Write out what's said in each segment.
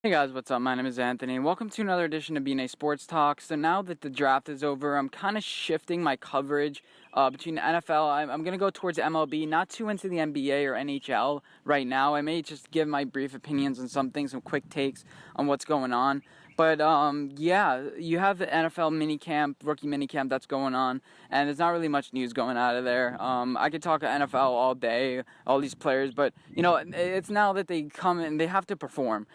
Hey guys, what's up? My name is Anthony, and welcome to another edition of BnA Sports Talk. So now that the draft is over, I'm kind of shifting my coverage between the NFL. I'm going to go towards MLB, not too into the NBA or NHL right now. I may just give my brief opinions on some things, some quick takes on what's going on. But yeah, you have the NFL minicamp, rookie minicamp that's going on, and there's not really much news going out of there. I could talk NFL all day, all these players, but it's now that they come and they have to perform.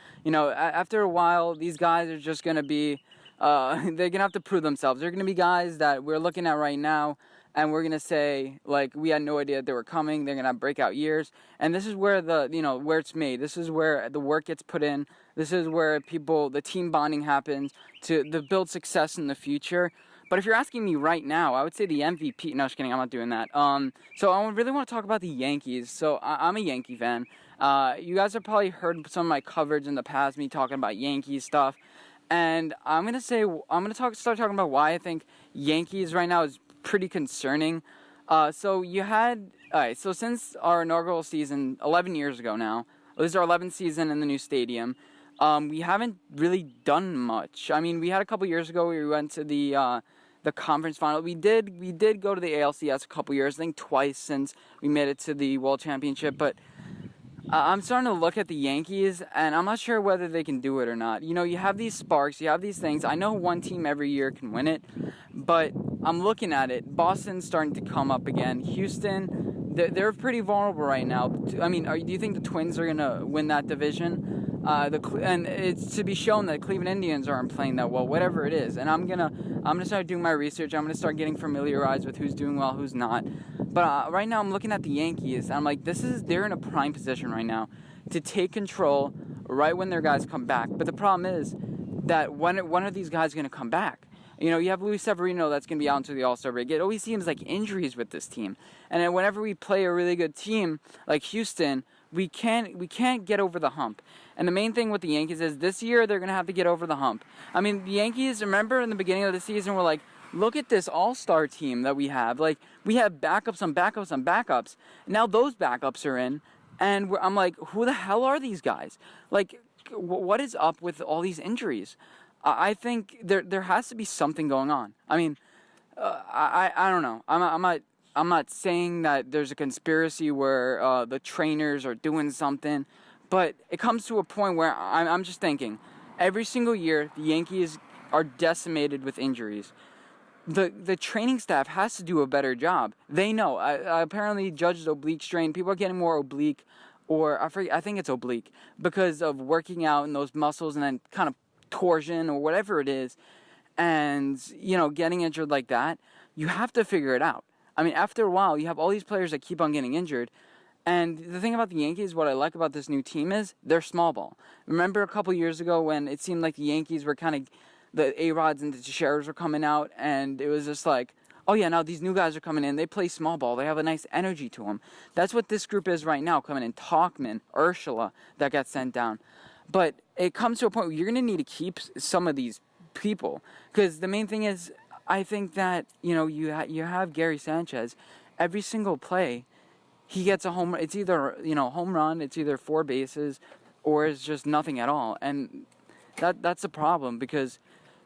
After a while, these guys are just gonna be, they're gonna have to prove themselves. They're gonna be guys that we're looking at right now, and we're gonna say like we had no idea that they were coming. They're gonna have breakout years, and this is where where it's made. This is where the work gets put in. This is where the team bonding happens to build success in the future. But if you're asking me right now, I would say the MVP. No, just kidding. I'm not doing that. So I really want to talk about the Yankees. So I'm a Yankee fan. You guys have probably heard some of my coverage in the past, me talking about Yankees stuff. And I'm gonna start talking about why I think Yankees right now is pretty concerning. So since our inaugural season 11 years ago now, this is our 11th season in the new stadium. We haven't really done much. I mean, we had a couple years ago where we went to the conference final. We did go to the ALCS a couple years, I think twice since we made it to the World Championship. But I'm starting to look at the Yankees, and I'm not sure whether they can do it or not. You have these sparks, you have these things. I know one team every year can win it, but I'm looking at it. Boston's starting to come up again. Houston, they're pretty vulnerable right now. I mean, do you think the Twins are going to win that division? And it's to be shown that Cleveland Indians aren't playing that well, whatever it is. And I'm gonna start doing my research. I'm gonna start getting familiarized with who's doing well, who's not. But right now I'm looking at the Yankees, and I'm like, they're in a prime position right now to take control right when their guys come back. But the problem is that when are these guys gonna come back? You have Luis Severino that's going to be out into the All-Star break. It always seems like injuries with this team. And then whenever we play a really good team like Houston, we can't get over the hump. And the main thing with the Yankees is this year they're going to have to get over the hump. I mean, the Yankees, remember in the beginning of the season, we're like, look at this all-star team that we have. Like, we have backups on backups on backups. Now those backups are in, and I'm like, who the hell are these guys? Like, what is up with all these injuries? I think there has to be something going on. I mean, I don't know. I'm not saying that there's a conspiracy where the trainers are doing something, but it comes to a point where I'm just thinking, every single year the Yankees are decimated with injuries. The training staff has to do a better job. They know. Apparently, Judge's oblique strain. People are getting more oblique, or I think it's oblique, because of working out in those muscles and then kind of torsion or whatever it is, and getting injured like that. You have to figure it out. I mean, after a while, you have all these players that keep on getting injured. And the thing about the Yankees, what I like about this new team is they're small ball. Remember a couple years ago when it seemed like the Yankees were kind of, the A-Rods and the Teixeiras were coming out, and it was just like, oh yeah, now these new guys are coming in. They play small ball. They have a nice energy to them. That's what this group is right now, coming in. Talkman, Urshela, that got sent down. But it comes to a point where you're going to need to keep some of these people. Because the main thing is, I think that, you have Gary Sanchez. Every single play, he gets a home run. It's either, home run, it's either 4 bases, or it's just nothing at all. And that's a problem because,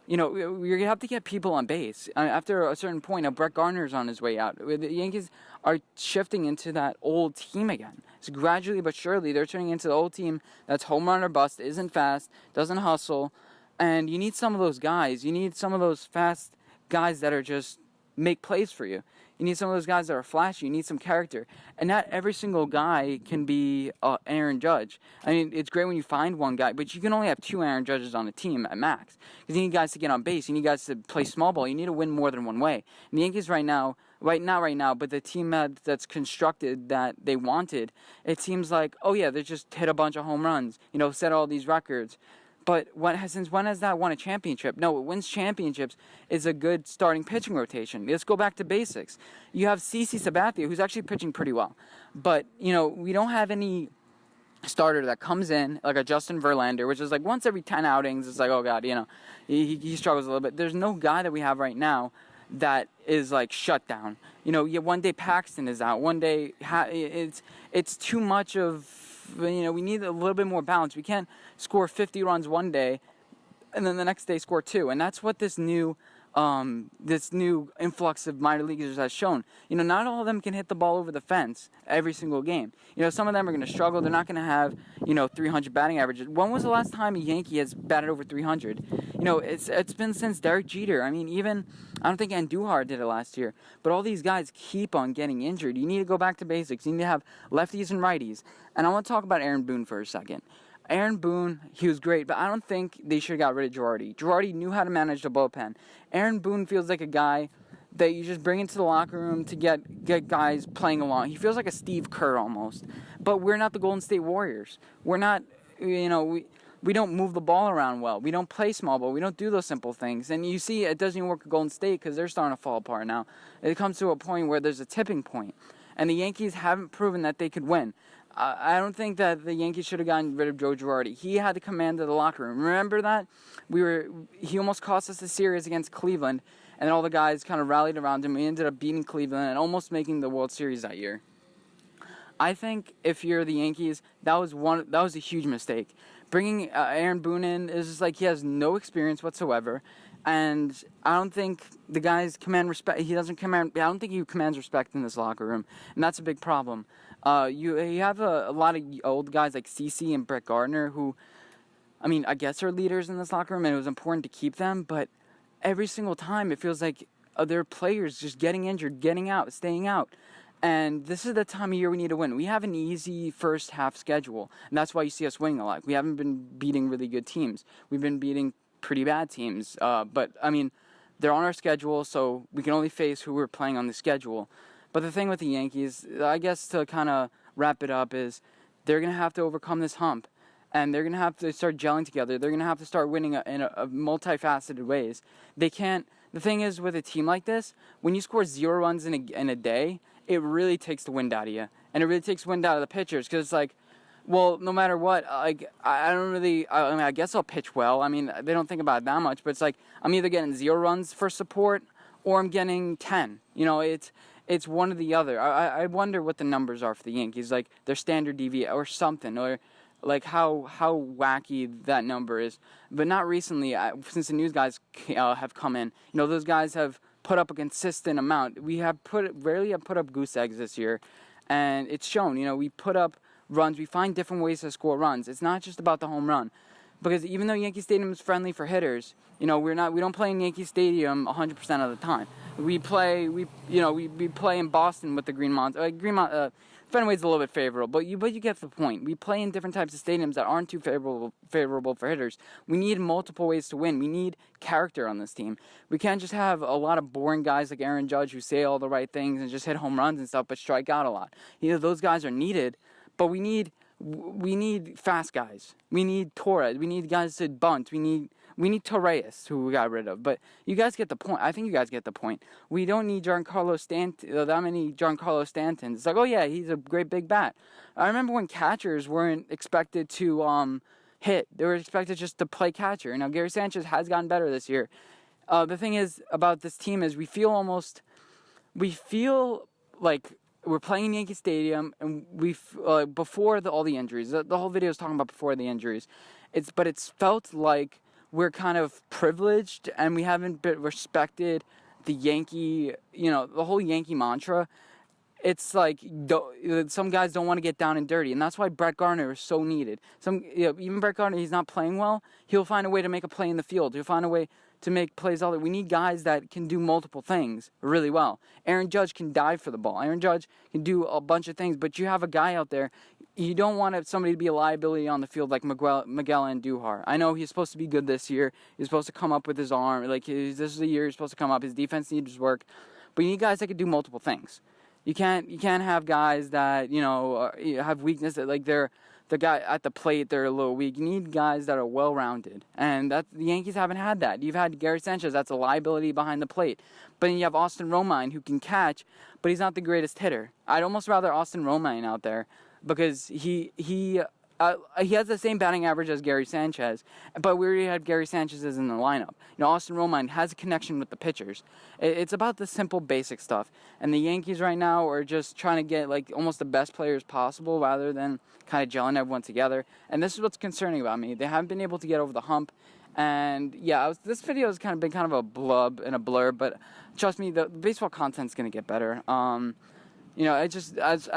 you're going to have to get people on base. After a certain point, Brett Gardner's on his way out. The Yankees are shifting into that old team again. So gradually but surely, they're turning into the old team that's home run or bust, isn't fast, doesn't hustle. And you need some of those guys. You need some of those fast guys that are just make plays for you. You need some of those guys that are flashy. You need some character. And not every single guy can be Aaron Judge. I mean, it's great when you find one guy, but you can only have 2 Aaron Judges on a team at max. Because you need guys to get on base. You need guys to play small ball. You need to win more than one way. And the Yankees not right now, but the team that's constructed that they wanted, it seems like, oh yeah, they just hit a bunch of home runs, set all these records. But since when has that won a championship? No, what wins championships is a good starting pitching rotation. Let's go back to basics. You have CC Sabathia, who's actually pitching pretty well. But, we don't have any starter that comes in, like a Justin Verlander, which is like once every 10 outings, it's like, oh, God, he struggles a little bit. There's no guy that we have right now that is like shut down. One day Paxton is out. One day it's too much of we need a little bit more balance. We can't score 50 runs one day and then the next day score 2. And that's what this new influx of minor leaguers has shown. Not all of them can hit the ball over the fence every single game. Some of them are going to struggle. They're not going to have 300 batting averages. When was the last time a Yankee has batted over 300? It's been since Derek Jeter. I don't think Andujar did it last year. But all these guys keep on getting injured. You need to go back to basics. You need to have lefties and righties. And I want to talk about Aaron Boone for a second. Aaron Boone, he was great, but I don't think they should have got rid of Girardi. Girardi knew how to manage the bullpen. Aaron Boone feels like a guy that you just bring into the locker room to get guys playing along. He feels like a Steve Kerr almost. But we're not the Golden State Warriors. We're not, we don't move the ball around well. We don't play small ball. We don't do those simple things. And you see, it doesn't even work at Golden State because they're starting to fall apart now. It comes to a point where there's a tipping point. And the Yankees haven't proven that they could win. I don't think that the Yankees should have gotten rid of Joe Girardi. He had the command of the locker room. Remember that? He almost cost us the series against Cleveland, and all the guys kind of rallied around him. We ended up beating Cleveland and almost making the World Series that year. I think if you're the Yankees, that was a huge mistake. Bringing Aaron Boone in is just like he has no experience whatsoever. And I don't think the guys command respect. I don't think he commands respect in this locker room, and that's a big problem. You have a lot of old guys like CeCe and Brett Gardner who, I guess are leaders in this locker room, and it was important to keep them. But every single time, it feels like there are players just getting injured, getting out, staying out. And this is the time of year we need to win. We have an easy first half schedule, and that's why you see us winning a lot. We haven't been beating really good teams. We've been beating pretty bad teams. But they're on our schedule, so we can only face who we're playing on the schedule. But the thing with the Yankees, I guess to kind of wrap it up, is they're going to have to overcome this hump. And they're going to have to start gelling together. They're going to have to start winning in a multifaceted ways. They can't. The thing is, with a team like this, when you score 0 runs in a day, it really takes the wind out of you. And it really takes wind out of the pitchers. Because it's like, well, no matter what, I guess I'll pitch well. They don't think about it that much. But it's like, I'm either getting 0 runs for support or I'm getting 10. It's one or the other. I wonder what the numbers are for the Yankees, like their standard deviation or something, or like how wacky that number is. But not recently, since the news guys have come in. Those guys have put up a consistent amount. We have rarely have put up goose eggs this year, and it's shown. We put up runs. We find different ways to score runs. It's not just about the home run. Because even though Yankee Stadium is friendly for hitters, we don't play in Yankee Stadium 100% of the time. We play in Boston with the Green Monster. Fenway's a little bit favorable, but you get the point. We play in different types of stadiums that aren't too favorable for hitters. We need multiple ways to win. We need character on this team. We can't just have a lot of boring guys like Aaron Judge who say all the right things and just hit home runs and stuff, but strike out a lot. Those guys are needed, but we need fast guys. We need Torres. We need guys to bunt. We need Torres, who we got rid of. But you guys get the point. I think you guys get the point. We don't need that many Giancarlo Stantons. It's like, oh yeah, he's a great big bat. I remember when catchers weren't expected to hit. They were expected just to play catcher. Now Gary Sanchez has gotten better this year. The thing is about this team is we feel like we're playing in Yankee Stadium, and before all the injuries. The whole video is talking about before the injuries. It's felt like we're kind of privileged, and we haven't been respected the Yankee, the whole Yankee mantra. It's like some guys don't want to get down and dirty, and that's why Brett Gardner is so needed. Even Brett Gardner, he's not playing well. He'll find a way to make a play in the field. He'll find a way to make plays all that. We need guys that can do multiple things really well. Aaron Judge can dive for the ball. Aaron Judge can do a bunch of things, but you have a guy out there. You don't want somebody to be a liability on the field like Miguel Andujar. I know he's supposed to be good this year. He's supposed to come up with his arm. This is the year he's supposed to come up. His defense needs work. But you need guys that can do multiple things. You can't have guys that, have weakness that they're the guy at the plate, they're a little weak. You need guys that are well-rounded, and the Yankees haven't had that. You've had Gary Sanchez, that's a liability behind the plate. But then you have Austin Romine, who can catch, but he's not the greatest hitter. I'd almost rather Austin Romine out there because he he has the same batting average as Gary Sanchez, but we already had Gary Sanchez's in the lineup. Austin Romine has a connection with the pitchers. It's about the simple, basic stuff. And the Yankees right now are just trying to get like almost the best players possible rather than kind of gelling everyone together. And this is what's concerning about me. They haven't been able to get over the hump. And yeah, this video has been kind of a blub and a blur, but trust me, the baseball content's gonna get better. I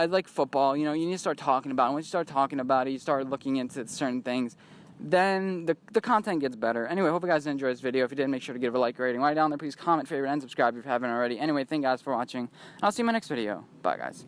like football. You need to start talking about it. Once you start talking about it, you start looking into certain things, then the content gets better. Anyway, hope you guys enjoyed this video. If you did, make sure to give it a like rating. Right down there, please comment, favorite, and subscribe if you haven't already. Anyway, thank you guys for watching. I'll see you in my next video. Bye, guys.